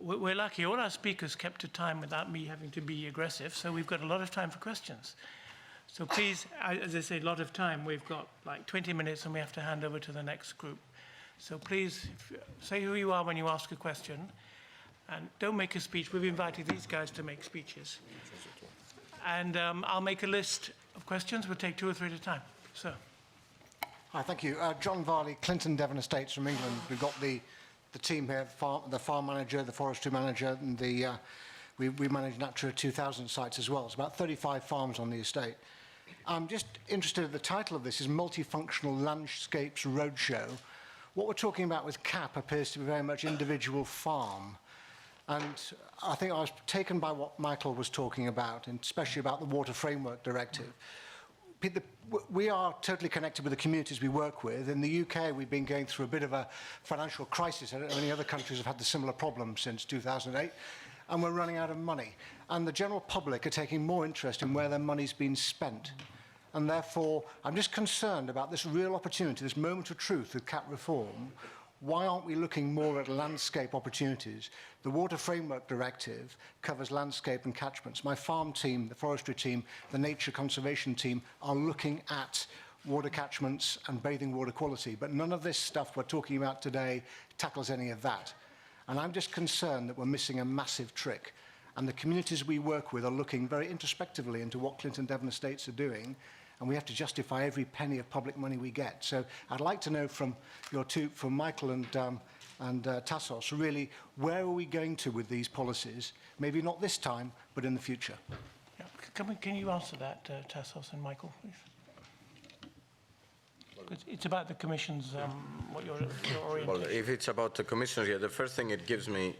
we're lucky. All our speakers kept to time without me having to be aggressive, so we've got a lot of time for questions. So please, as I say, a lot of time. We've got like 20 minutes and we have to hand over to the next group. So please say who you are when you ask a question and don't make a speech. We've invited these guys to make speeches. And I'll make a list of questions. We'll take 2 or 3 at a time. So. Hi, thank you. John Varley, Clinton Devon Estates from England. We've got the team here, the farm manager, the forestry manager, and we manage Natura 2000 sites as well. It's about 35 farms on the estate. I'm just interested in the title of this is Multifunctional Landscapes Roadshow. What we're talking about with CAP appears to be very much individual farm. And I think I was taken by what Michael was talking about, and especially about the Water Framework Directive. We are totally connected with the communities we work with. In the UK, we've been going through a bit of a financial crisis. I don't know if any other countries have had the similar problem since 2008. And we're running out of money. And the general public are taking more interest in where their money's been spent. And therefore, I'm just concerned about this real opportunity, this moment of truth with CAP reform. Why aren't we looking more at landscape opportunities? The Water Framework Directive covers landscape and catchments. My farm team, the forestry team, the nature conservation team are looking at water catchments and bathing water quality, but none of this stuff we're talking about today tackles any of that. And I'm just concerned that we're missing a massive trick. And the communities we work with are looking very introspectively into what Clinton Devon Estates are doing, and we have to justify every penny of public money we get. So I'd like to know from from Michael and Tassos, really, where are we going to with these policies? Maybe not this time, but in the future. Yeah. Can you answer that, Tassos and Michael, please? It's about the Commission's, what your orientation. Well, if it's about the Commission, yeah, the first thing it gives me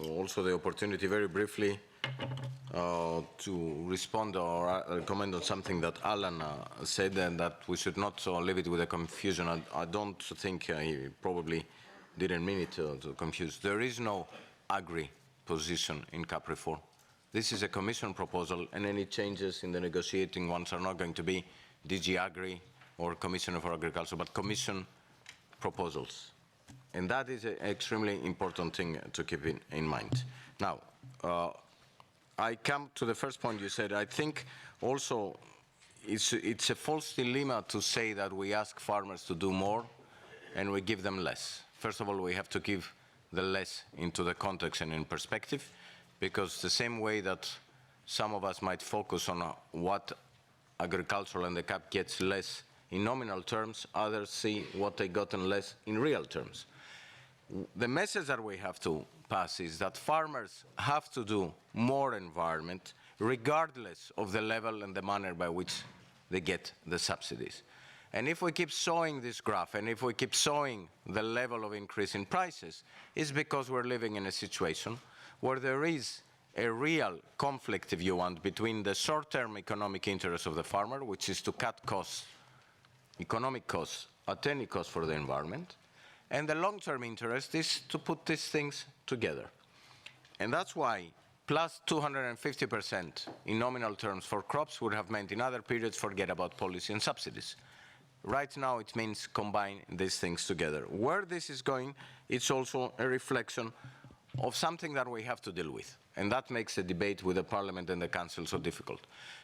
also the opportunity very briefly to respond or comment on something that Alan said, and that we should not leave it with a confusion. I don't think he probably didn't mean it to confuse. There is no agri position in CAP reform. This is a Commission proposal, and any changes in the negotiating ones are not going to be DG Agri or Commissioner for Agriculture, but Commission proposals. And that is an extremely important thing to keep in mind. Now, I come to the first point you said. I think also it's a false dilemma to say that we ask farmers to do more and we give them less. First of all, we have to give the less into the context and in perspective, because the same way that some of us might focus on what agriculture and the CAP gets less in nominal terms, others see what they gotten less in real terms. The message that we have to pass is that farmers have to do more environment regardless of the level and the manner by which they get the subsidies. And if we keep showing this graph, and if we keep showing the level of increase in prices, it's because we're living in a situation where there is a real conflict, if you want, between the short-term economic interest of the farmer, which is to cut costs, economic costs, at any cost for the environment, and the long-term interest is to put these things together. And that's why plus 250% in nominal terms for crops would have meant in other periods forget about policy and subsidies. Right now it means combine these things together. Where this is going, it's also a reflection of something that we have to deal with. And that makes the debate with the Parliament and the Council so difficult.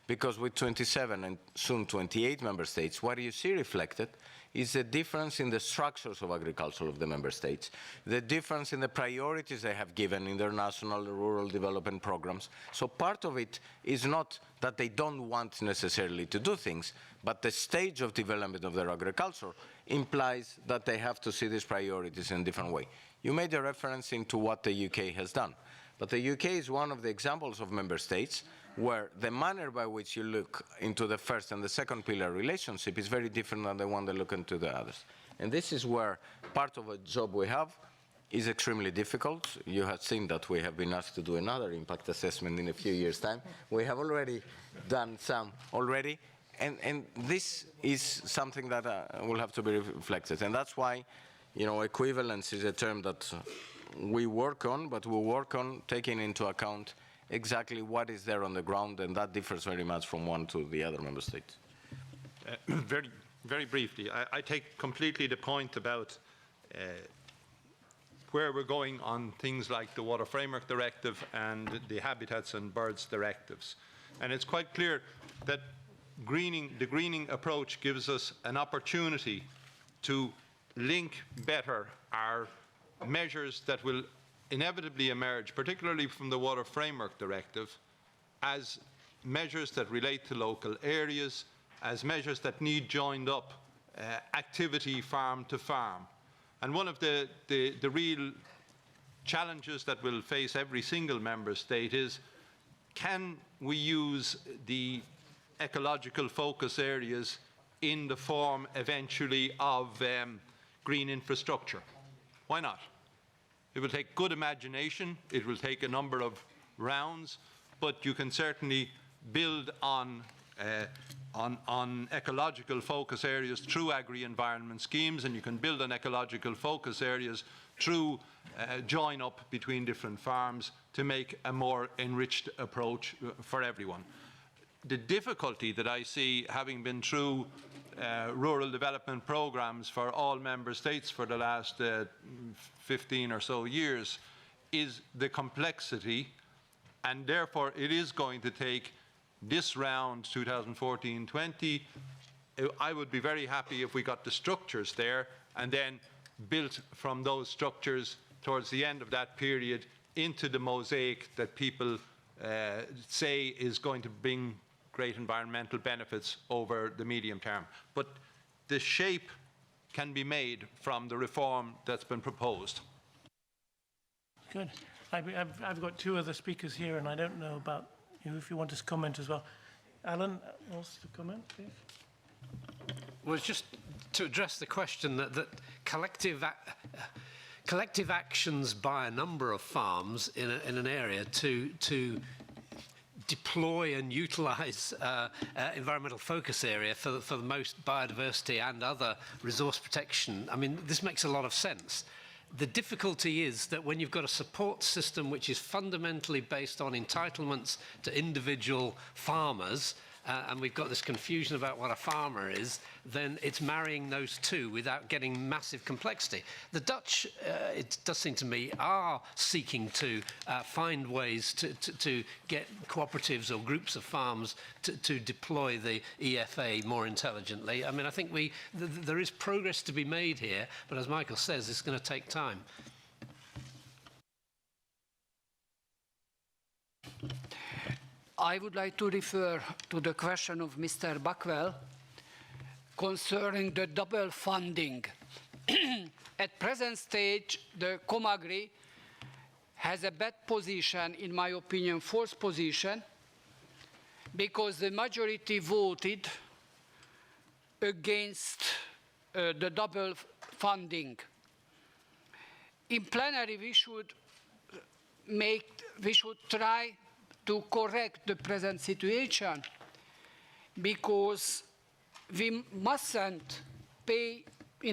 Because with 27 and soon 28 member states, what you see reflected is the difference in the structures of agriculture of the member states, the difference in the priorities they have given in their national rural development programs. So part of it is not that they don't want necessarily to do things, but the stage of development of their agriculture implies that they have to see these priorities in a different way. You made a reference into what the UK has done. But the UK is one of the examples of member states where the manner by which you look into the first and the second pillar relationship is very different than the one they look into the others. And this is where part of a job we have is extremely difficult. You have seen that we have been asked to do another impact assessment in a few years' time. We have already done some already. And this is something that will have to be reflected. And that's why, you know, equivalence is a term that we work on, but we work on taking into account exactly what is there on the ground, and that differs very much from one to the other member states. Very briefly, I take completely the point about where we're going on things like the Water Framework Directive and the Habitats and Birds directives. And it's quite clear that the greening approach gives us an opportunity to link better our measures that will inevitably emerge, particularly from the Water Framework Directive, as measures that relate to local areas, as measures that need joined up activity farm to farm. And one of the real challenges that will face every single member state is, can we use the ecological focus areas in the form eventually of green infrastructure? Why not? It will take good imagination, it will take a number of rounds, but you can certainly build on ecological focus areas through agri-environment schemes, and you can build on ecological focus areas through join up between different farms to make a more enriched approach for everyone. The difficulty that I see, having been through rural development programs for all member states for the last 15 or so years, is the complexity, and therefore it is going to take this round, 2014-20, I would be very happy if we got the structures there and then built from those structures towards the end of that period into the mosaic that people say is going to bring great environmental benefits over the medium term. But the shape can be made from the reform that's been proposed. Good. I've got two other speakers here, and I don't know about you if you want to comment as well. Alan wants to comment, please. Well, just to address the question that collective actions by a number of farms in an area to deploy and utilize environmental focus area for the most biodiversity and other resource protection. I mean, this makes a lot of sense. The difficulty is that when you've got a support system which is fundamentally based on entitlements to individual farmers, and we've got this confusion about what a farmer is, then it's marrying those two without getting massive complexity. The Dutch, it does seem to me, are seeking to find ways to get cooperatives or groups of farms to deploy the EFA more intelligently. I mean, I think there is progress to be made here, but as Michael says, it's going to take time. I would like to refer to the question of Mr. Buckwell concerning the double funding. At present stage, the Comagri has a bad position, in my opinion, fourth position, because the majority voted against the double funding. In plenary, we should try to correct the present situation, because we mustn't pay we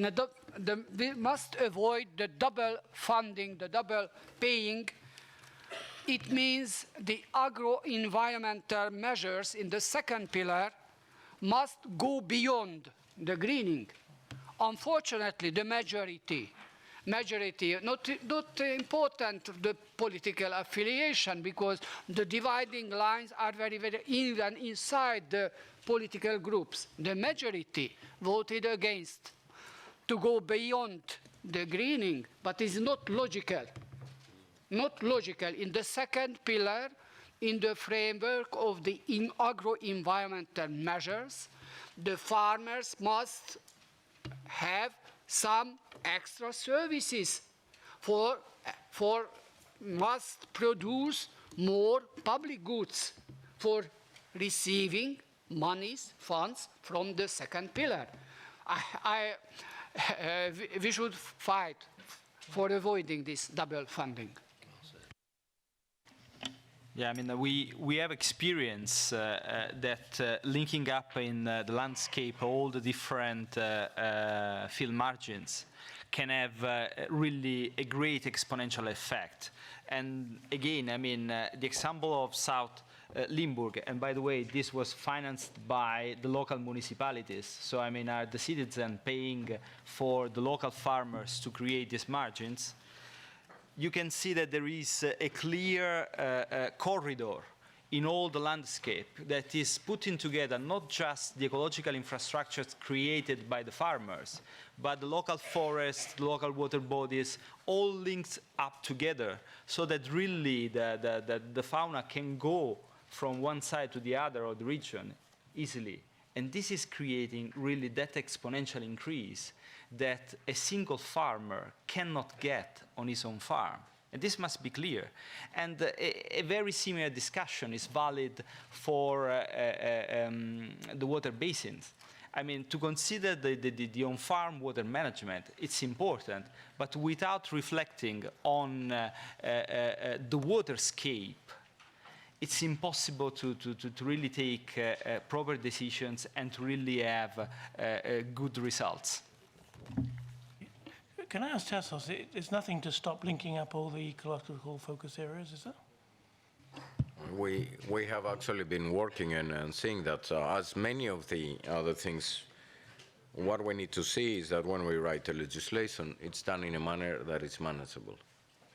must avoid the double funding, the double paying. It means the agro-environmental measures in the second pillar must go beyond the greening. Unfortunately, the majority, not important the political affiliation, because the dividing lines are very, very even inside the political groups. The majority voted against to go beyond the greening, but it's not logical. Not logical. In the second pillar, in the framework of the agro-environmental measures, the farmers must have some extra services must produce more public goods for receiving monies, funds from the second pillar. We should fight for avoiding this double funding. Yeah, I mean, we have experience that linking up in the landscape all the different field margins can have really a great exponential effect. And again, I mean, the example of South Limburg, and by the way, this was financed by the local municipalities. So, I mean, are the citizens paying for the local farmers to create these margins? you can see that there is a clear corridor in all the landscape that is putting together not just the ecological infrastructures created by the farmers, but the local forests, the local water bodies, all linked up together so that really the fauna can go from one side to the other of the region easily. And this is creating really that exponential increase that a single farmer cannot get on his own farm. And this must be clear. And a very similar discussion is valid for the water basins. I mean, to consider the on-farm water management, it's important, but without reflecting on the waterscape, it's impossible to really take proper decisions and to really have good results. Can I ask Tassos, there's nothing to stop linking up all the ecological focus areas, is there? We have actually been working and seeing that as many of the other things, what we need to see is that when we write the legislation, it's done in a manner that is manageable.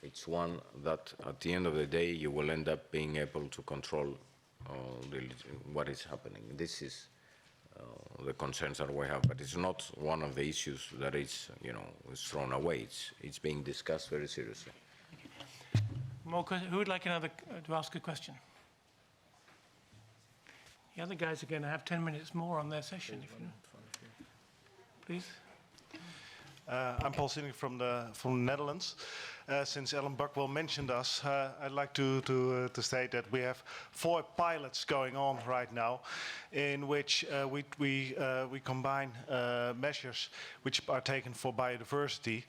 It's one that at the end of the day, you will end up being able to control what is happening. This is the concerns that we have, but it's not one of the issues that is, is thrown away. It's being discussed very seriously. More who would like to ask a question? The other guys are going to have 10 minutes more on their session. If you know. Please. I'm Paul Sinning from the Netherlands. Since Alan Buckwell mentioned us, I'd like to state that we have 4 pilots going on right now, in which we combine measures which are taken for biodiversity,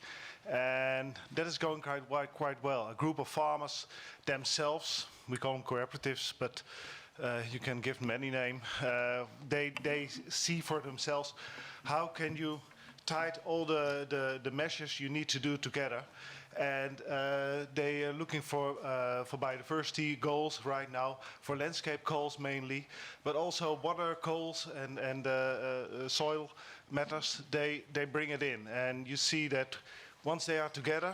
and that is going quite well. A group of farmers themselves, we call them cooperatives, but you can give them any name. They see for themselves how can you tie all the measures you need to do together, and they are looking for biodiversity goals right now, for landscape goals mainly, but also water goals and soil matters. They bring it in, and you see that once they are together,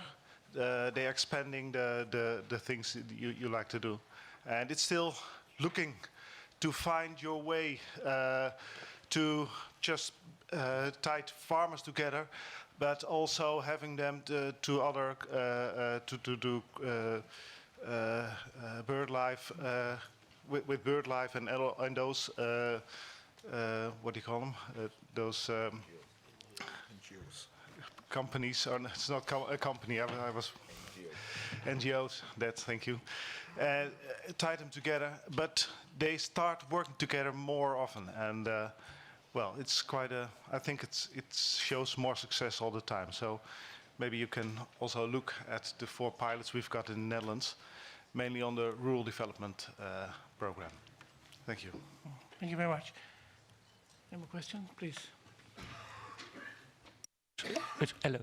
they are expanding the things you like to do, and it's still looking to find your way to just tie farmers together, but also having them to do bird life with bird life and those what do you call them? Those NGOs. Companies, or it's not a company. I was NGOs. Thank you. Tie them together, but they start working together more often, and well, it's quite I think it shows more success all the time. So maybe you can also look at the 4 pilots we've got in the Netherlands, mainly on the rural development program. Thank you. Thank you very much. Any more questions, please? Hello,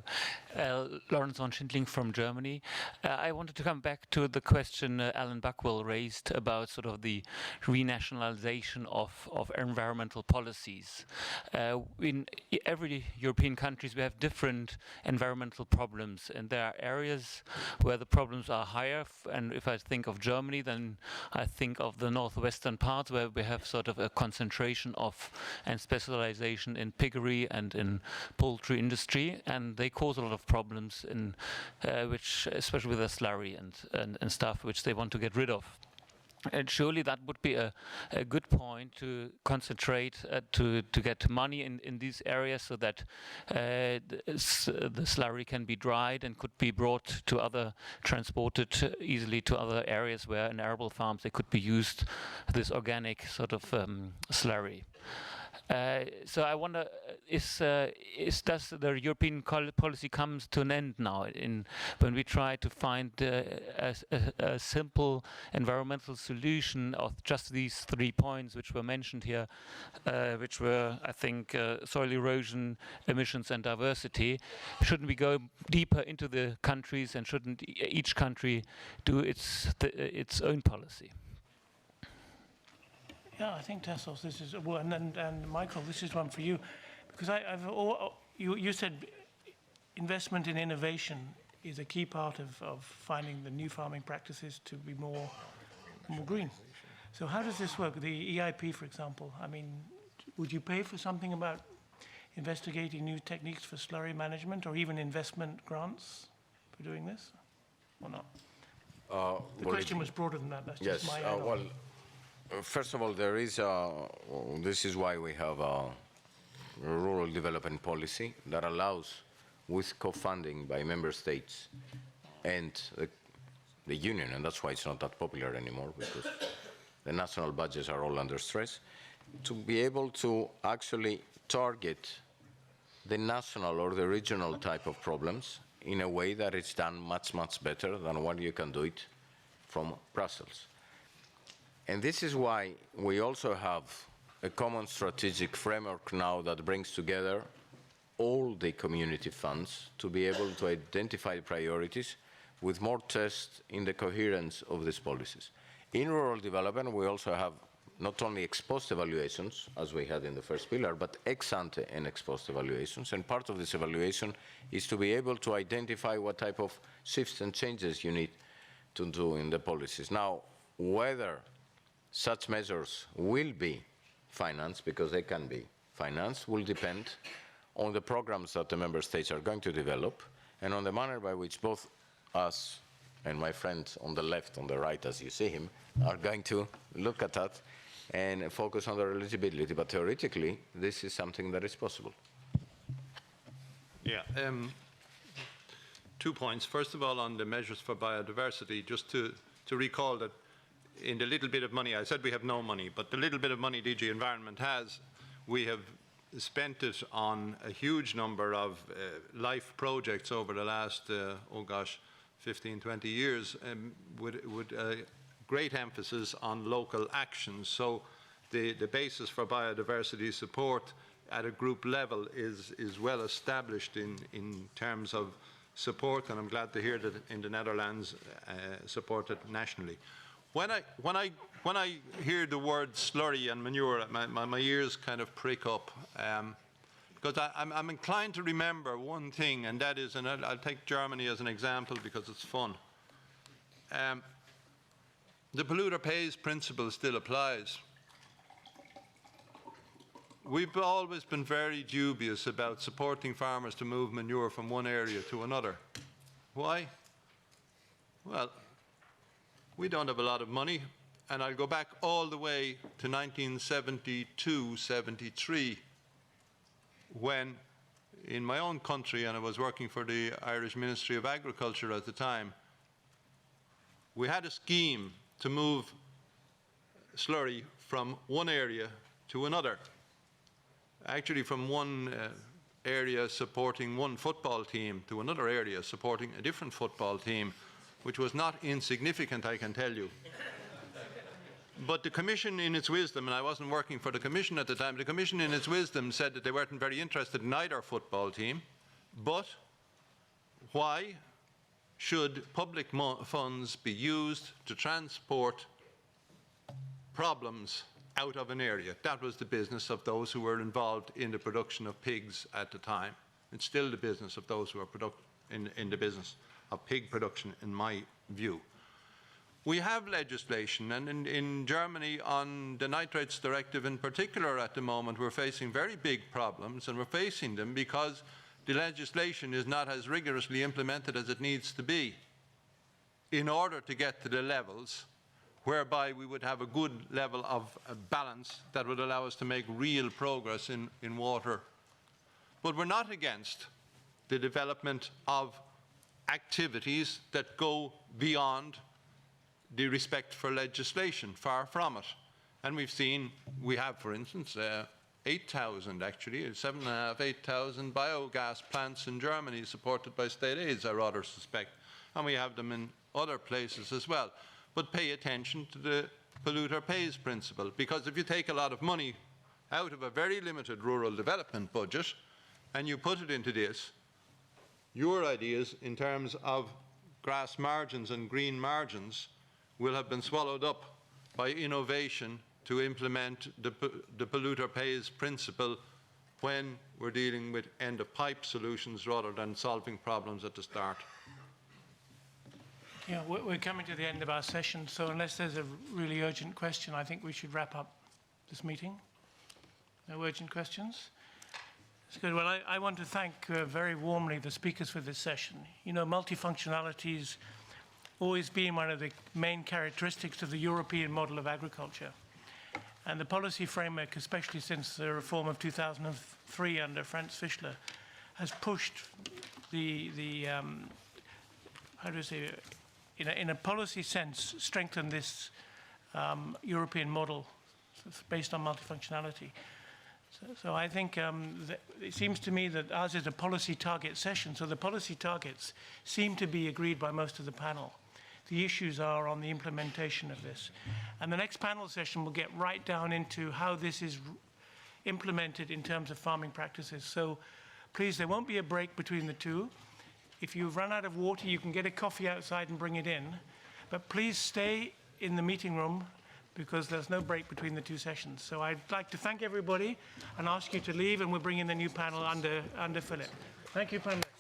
Lawrence von Schindling from Germany. I wanted to come back to the question Alan Buckwell raised about sort of the renationalization of environmental policies. In every European countries, we have different environmental problems, and there are areas where the problems are higher. And if I think of Germany, then I think of the northwestern parts where we have sort of a concentration of and specialization in piggery and in poultry industry. And they cause a lot of problems in which, especially with the slurry and stuff, which they want to get rid of. And surely that would be a good point to concentrate to get money in these areas so that the slurry can be dried and could be brought to transported easily to other areas where in arable farms they could be used, this organic sort of slurry. So I wonder, does the European policy comes to an end now when we try to find a simple environmental solution of just these 3 points which were mentioned here, which were, I think, soil erosion, emissions and diversity? Shouldn't we go deeper into the countries, and shouldn't each country do its own policy? Yeah, I think Tassos, this is well, and Michael, this is one for you, because you said investment in innovation is a key part of finding the new farming practices to be more green. So how does this work? The EIP, for example, I mean, would you pay for something about investigating new techniques for slurry management or even investment grants for doing this or not? The question was broader than that. That's Yes, just my add-on. first of all, there is this is why we have a rural development policy that allows, with co-funding by member states and the union, and that's why it's not that popular anymore, because the national budgets are all under stress, to be able to actually target the national or the regional type of problems in a way that it's done much, much better than when you can do it from Brussels. And this is why we also have a common strategic framework now that brings together all the community funds to be able to identify priorities with more tests in the coherence of these policies. In rural development, we also have not only ex-post evaluations, as we had in the first pillar, but ex-ante and ex-post evaluations. And part of this evaluation is to be able to identify what type of shifts and changes you need to do in the policies. Now, whether such measures will be financed, because they can be financed, will depend on the programs that the member states are going to develop and on the manner by which both us and my friend on the left, on the right, as you see him, are going to look at that and focus on their eligibility. But theoretically, this is something that is possible. Yeah. 2 points. First of all, on the measures for biodiversity, just to recall that in the little bit of money, I said we have no money, but the little bit of money DG Environment has, we have spent it on a huge number of life projects over the last, 15, 20 years, with great emphasis on local actions. So the basis for biodiversity support at a group level is well established in terms of support, and I'm glad to hear that in the Netherlands supported nationally. When I hear the word slurry and manure, my ears kind of prick up, because I'm inclined to remember one thing, and that is, and I'll take Germany as an example because it's fun. The polluter pays principle still applies. We've always been very dubious about supporting farmers to move manure from one area to another. Why? Well, we don't have a lot of money, and I'll go back all the way to 1972-73, when in my own country, and I was working for the Irish Ministry of Agriculture at the time, we had a scheme to move slurry from one area to another. Actually, from one area supporting one football team to another area supporting a different football team, which was not insignificant, I can tell you. But the Commission, in its wisdom, and I wasn't working for the Commission at the time, the Commission, in its wisdom, said that they weren't very interested in either football team. But why should public funds be used to transport problems out of an area? That was the business of those who were involved in the production of pigs at the time. It's still the business of those who are in the business of pig production, in my view. We have legislation, and in Germany on the nitrates directive in particular at the moment, we're facing very big problems, and we're facing them because the legislation is not as rigorously implemented as it needs to be in order to get to the levels whereby we would have a good level of balance that would allow us to make real progress in water. But we're not against the development of activities that go beyond the respect for legislation, far from it. And we've seen, we have, for instance, 8,000 actually, 7,500, 8,000 biogas plants in Germany supported by state aids, I rather suspect. And we have them in other places as well. But pay attention to the polluter pays principle, because if you take a lot of money out of a very limited rural development budget and you put it into this, your ideas in terms of grass margins and green margins will have been swallowed up by innovation to implement the polluter pays principle when we're dealing with end-of-pipe solutions rather than solving problems at the start. Yeah, we're coming to the end of our session, so unless there's a really urgent question, I think we should wrap up this meeting. No urgent questions? That's good. Well, I want to thank very warmly the speakers for this session. You know, multifunctionality's always been one of the main characteristics of the European model of agriculture. And the policy framework, especially since the reform of 2003 under Franz Fischler, has pushed how do I say, in a policy sense, strengthened this European model based on multifunctionality. So I think it seems to me that ours is a policy target session, so the policy targets seem to be agreed by most of the panel. The issues are on the implementation of this. And the next panel session will get right down into how this is implemented in terms of farming practices. So please, there won't be a break between the two. If you've run out of water, you can get a coffee outside and bring it in. But please stay in the meeting room because there's no break between the two sessions. So I'd like to thank everybody and ask you to leave, and we'll bring in the new panel under Philip. Thank you, Prime Minister.